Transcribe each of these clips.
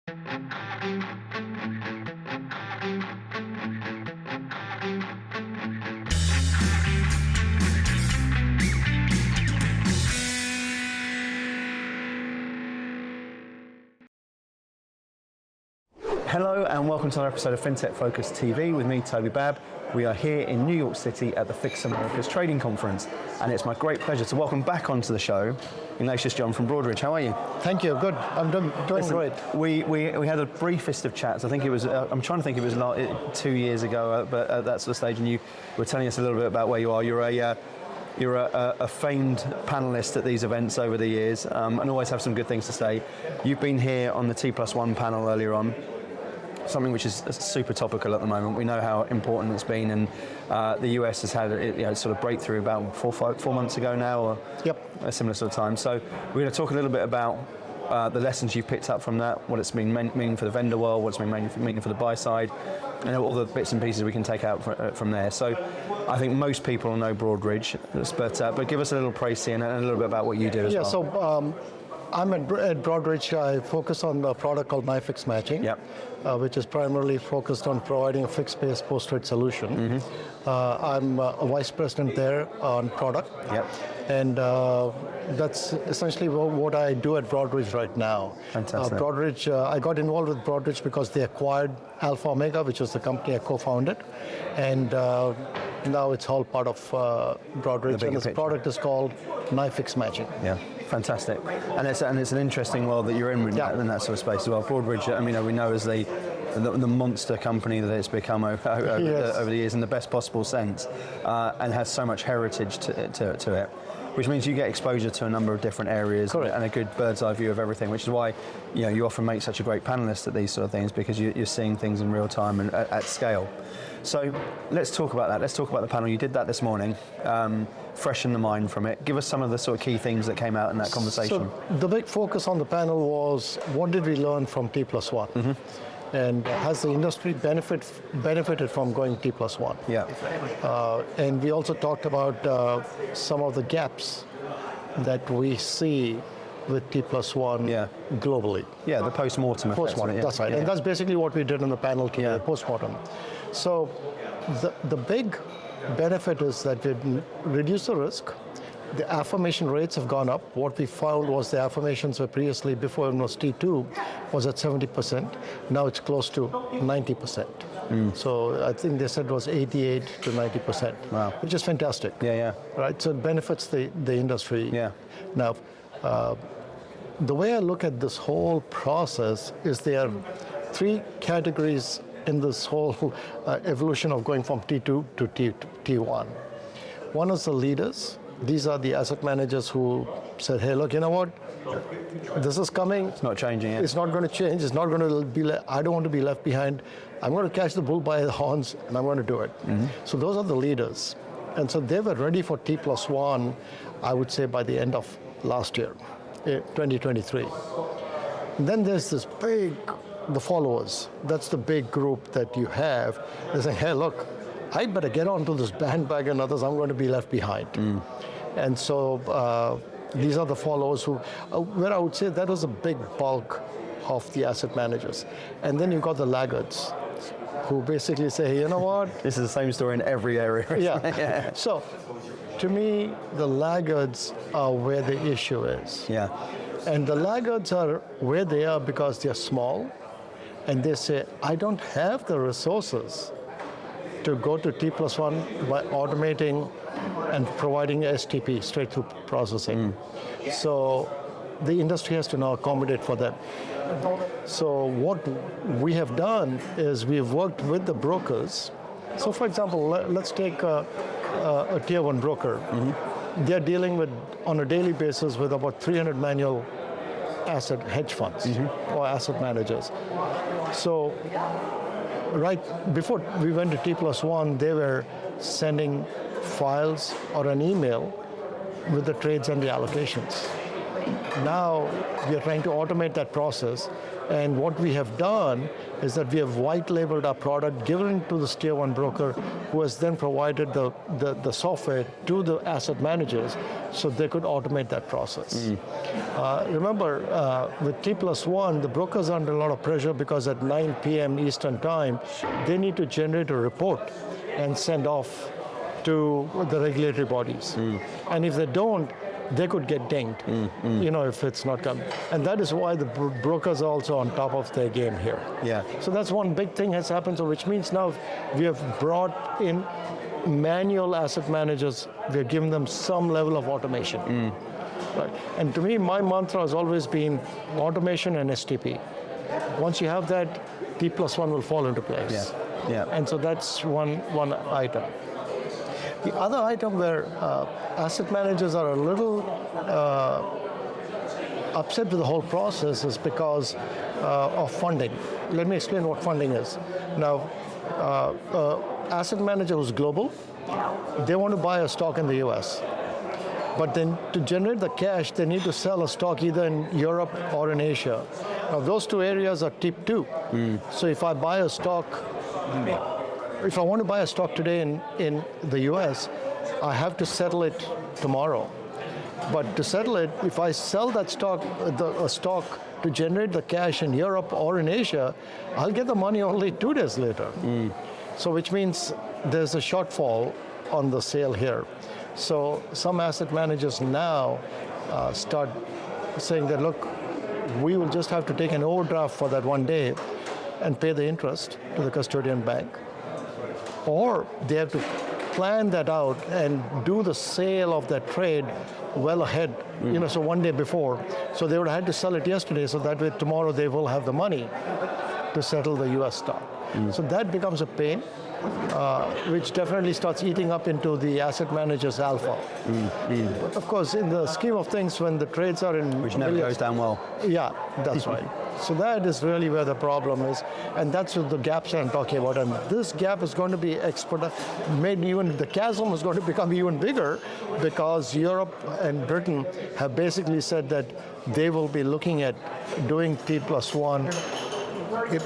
Hello and welcome to another episode of FinTech Focus TV with me, Toby. We are here in New York City at the Fix America's Trading Conference, and it's my great pleasure to welcome back onto the show Ignatius John from Broadridge. How are you? Thank you. Good. I'm doing great. We had the briefest of chats. I think it was. I'm trying to think if it was like 2 years ago, but at that sort of stage, and you were telling us a little bit about where you are. You're a famed panelist at these events over the years, and always have some good things to say. You've been here on the T+1 panel earlier on. Something which is super topical at the moment. We know how important it's been, and the US has had a sort of breakthrough about 4 months ago now, or a similar sort of time. So we're going to talk a little bit about the lessons you've picked up from that, what it's been meaning for the vendor world, what it's been meaning for the buy side, and all the bits and pieces we can take out from there. So I think most people know Broadridge, but give us a little précis and a little bit about what you do as well. So I'm at Broadridge. I focus on a product called NYFIX Matching, which is primarily focused on providing a fixed-based post-trade solution. I'm a vice president there on product, and that's essentially what I do at Broadridge right now. Fantastic. Broadridge, I got involved with Broadridge because they acquired Alpha Omega, which was the company I co-founded, and now it's all part of Broadridge, and this product is called NYFIX Matching. Yeah. Fantastic, and it's an interesting world that you're in that sort of space as well. Broadridge, I mean, we know as the monster company that it's become over the years in the best possible sense, and has so much heritage to it, which means you get exposure to a number of different areas and a good bird's eye view of everything, which is why you often make such a great panelist at these sort of things, because you're seeing things in real time and at scale. So let's talk about that. Let's talk about the panel. You did that this morning. Freshen the mind from it. Give us some of the sort of key things that came out in that conversation. So the big focus on the panel was, what did we learn from T+1? And has the industry benefited from going T+1? And we also talked about some of the gaps that we see with T+1 globally. Yeah, the post-mortem effect. That's right. And that's basically what we did on the panel today, post-mortem. So the big benefit is that we reduce the risk. The affirmation rates have gone up. What we found was the affirmations were previously, before it was T2, was at 70%. Now it's close to 90%. So I think they said it was 88 to 90%, which is fantastic. Right, so it benefits the industry. Now, the way I look at this whole process is there are 3 categories in this whole evolution of going from T2 to T1. One is the leaders. These are the asset managers who said, hey, look, you know what? This is coming. It's not changing. It's not going to change. It's not going to be, I don't want to be left behind. I'm going to catch the bull by the horns, and I'm going to do it. So those are the leaders. And so they were ready for T+1, I would say, by the end of last year, 2023. And then there's this the followers. That's the big group that you have. They say, hey, look, I better get onto this bandwagon, others I'm going to be left behind. And so these are the followers who, where I would say that was a big bulk of the asset managers. And then you got the laggards, who basically say, hey, you know what? This is the same story in every area. So to me, the laggards are where the issue is. And the laggards are where they are because they're small, and they say, I don't have the resources to go to T+1 by automating and providing STP, straight-through processing. So the industry has to now accommodate for them. So what we have done is we've worked with the brokers. So for example, let's take a tier 1 broker. They're dealing with, on a daily basis, with about 300 manual asset hedge funds or asset managers. So right before we went to T+1, they were sending files or an email with the trades and the allocations. Now we are trying to automate that process. And what we have done is that we have white labeled our product, given it to the tier 1 broker, who has then provided the software to the asset managers so they could automate that process. Remember, with T+1, the brokers are under a lot of pressure because at 9 p.m. Eastern time, they need to generate a report and send off to the regulatory bodies. And if they don't, they could get dinged, if it's not coming. And that is why the brokers are also on top of their game here. Yeah. So that's one big thing has happened, so which means now we have brought in manual asset managers, we have given them some level of automation. Right. And to me, my mantra has always been automation and STP. Once you have that, T+1 will fall into place. Yeah. And so that's one item. The other item where asset managers are a little upset with the whole process is because of funding. Let me explain what funding is. Now, asset manager who's global, they want to buy a stock in the US. But then to generate the cash, they need to sell a stock either in Europe or in Asia. Now, those two areas are tip 2. So if I buy a stock, if I want to buy a stock today in the US, I have to settle it tomorrow. But to settle it, if I sell that stock, a stock to generate the cash in Europe or in Asia, I'll get the money only 2 days later. So which means there's a shortfall on the sale here. So some asset managers now start saying that, look, we will just have to take an overdraft for that one day and pay the interest to the custodian bank. Or they have to plan that out and do the sale of that trade well ahead, so one day before. So they would have had to sell it yesterday, so that way tomorrow they will have the money to settle the US stock. So that becomes a pain, which definitely starts eating up into the asset manager's alpha. But of course, in the scheme of things, when the trades are in... Which never goes down well. Yeah, that's right. So that is really where the problem is, and that's the gaps I'm talking about. And this gap is going to be the chasm is going to become even bigger because Europe and Britain have basically said that they will be looking at doing T+1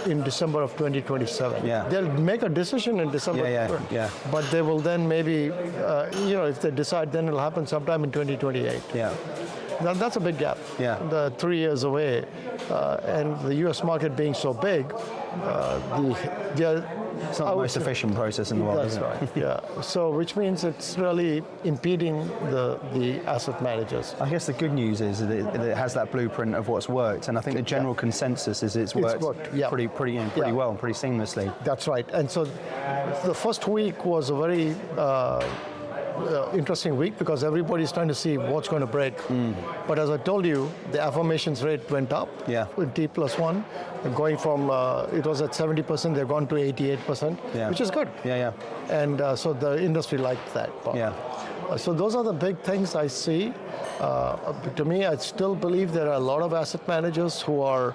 in December of 2027. Yeah. They'll make a decision in December. Yeah. But they will then maybe, if they decide, then it'll happen sometime in 2028. Yeah. Now, that's a big gap. Yeah. The 3 years away, and the U.S. market being so big, it's not the most efficient process in the world. That's right. Yeah. So, which means it's really impeding the asset managers. I guess the good news is that it has that blueprint of what's worked, and I think the general consensus is it's worked pretty well, pretty seamlessly. That's right. And so, the first week was a very interesting week because everybody's trying to see what's going to break. But as I told you, the affirmations rate went up with T+1, going from, it was at 70%, they've gone to 88%, which is good. And so the industry liked that part. So those are the big things I see. To me, I still believe there are a lot of asset managers who are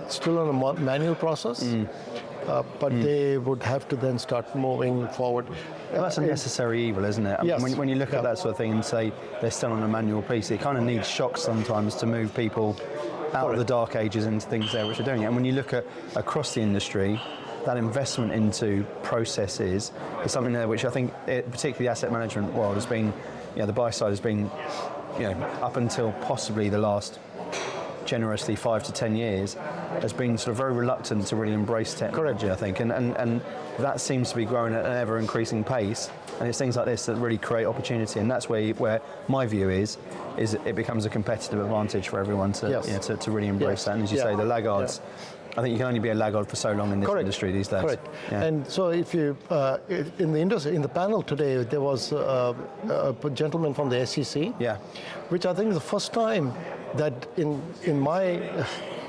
still in a manual process. But they would have to then start moving forward. Well, that's a necessary evil, isn't it? Yes. When you look at that sort of thing and say they're still on a manual piece, it kind of needs shocks sometimes to move people out of the dark ages into things there which are doing it. And when you look at across the industry, that investment into processes is something there which I think, particularly the asset management world, has been, the buy side has been, up until possibly the last generously 5 to 10 years, has been sort of very reluctant to really embrace technology, I think, and that seems to be growing at an ever increasing pace, and it's things like this that really create opportunity, and that's where my view is it becomes a competitive advantage for everyone to to really embrace that, and as you say, the laggards. I think you can only be a laggard for so long in this industry these days. Correct. And so if you, in the industry, in the panel today, there was a gentleman from the SEC, which I think is the first time that in my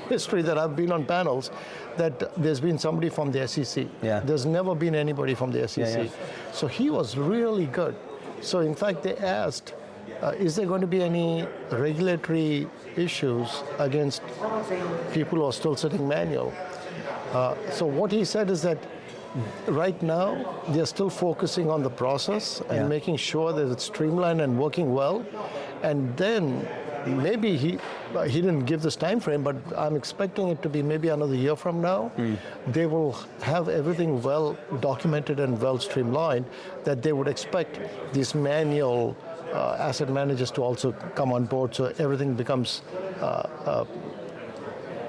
history that I've been on panels, that there's been somebody from the SEC. There's never been anybody from the SEC. So he was really good. So in fact, they asked, is there going to be any regulatory issues against people who are still sitting manual? So what he said is that right now they're still focusing on the process and making sure that it's streamlined and working well. And then maybe he didn't give this time frame, but I'm expecting it to be maybe another year from now. They will have everything well documented and well streamlined, that they would expect these manual asset managers to also come on board, so everything becomes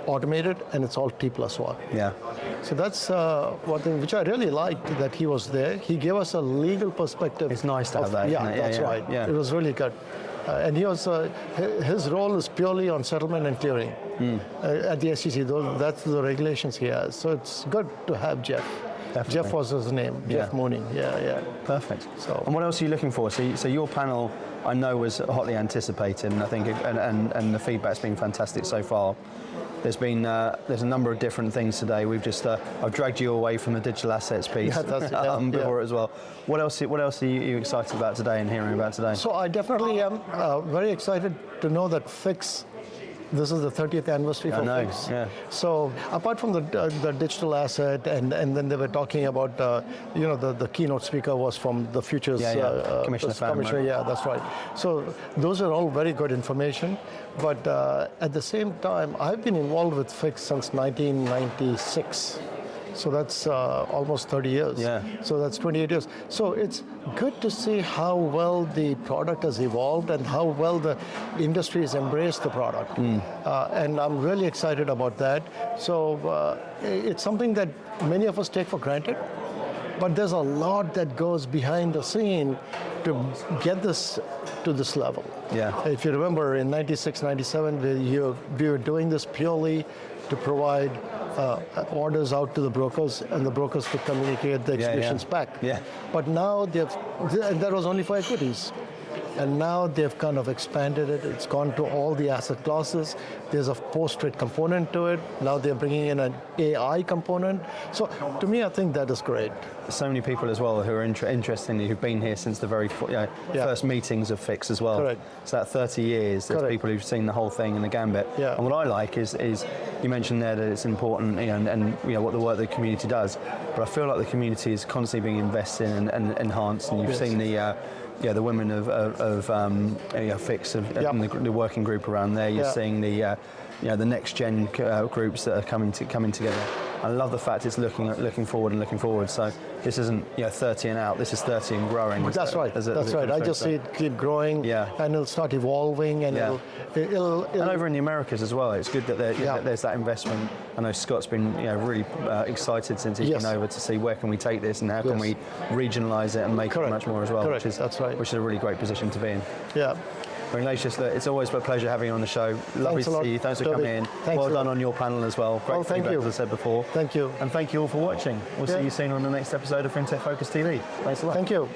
automated, and it's all T+1. Yeah. So that's one thing which I really liked, that he was there. He gave us a legal perspective. It's nice to have that. Yeah, isn't it? that's right. Yeah. It was really good. And he was, his role is purely on settlement and clearing at the SEC. That's the regulations he has. So it's good to have Jeff. Definitely. Jeff was his name, Jeff Mooney. Yeah. Perfect. So- and what else are you looking for? So your panel, I know, was hotly anticipated, and I think, and the feedback's been fantastic so far. There's a number of different things today. We've just I've dragged you away from the digital assets piece before as well. What else are you excited about today and hearing about today? So I definitely am very excited to know that FIX, this is the 30th anniversary for FIX. Yeah. So apart from the digital asset, and then they were talking about, the keynote speaker was from the futures Commissioner Pham, right? Yeah, that's right. So those are all very good information. But at the same time, I've been involved with FIX since 1996. So that's almost 30 years. Yeah. So that's 28 years. So it's good to see how well the product has evolved and how well the industry has embraced the product. And I'm really excited about that. So it's something that many of us take for granted, but there's a lot that goes behind the scene to get this to this level. Yeah. If you remember, in 96, 97, we were doing this purely to provide orders out to the brokers, and the brokers could communicate the executions back. Yeah. But now and that was only for equities. And now they've kind of expanded it. It's gone to all the asset classes. There's a post-trade component to it. Now they're bringing in an AI component. So to me, I think that is great. So many people as well who are interestingly, who've been here since the very first meetings of FIX as well. Correct. So that 30 years, there's people who've seen the whole thing in the gambit. Yeah. And what I like is you mentioned there that it's important, and what the work the community does. But I feel like the community is constantly being invested in and enhanced. And you've seen the women of FIX, and the working group around there. You're seeing the next gen groups that are coming together. I love the fact it's looking forward. So this isn't 30 and out. This is 30 and growing. That's right. That's right. I just see it keep growing, and it'll start evolving, and it'll and over in the Americas as well. It's good that there's that investment. I know Scott's been really excited since he's been over to see where can we take this and how can we regionalize it and make it much more as well. Correct. Which is a really great position to be in. Yeah. Well, Ignatius, it's always a pleasure having you on the show. Lovely to see you. Thanks for Toby. coming in. Thanks well done on your panel as well. Great thank feedback, you. as I said before. Thank you. And thank you all for watching. We'll see you soon on the next episode of FinTech Focus TV. Thanks a lot. Thank you.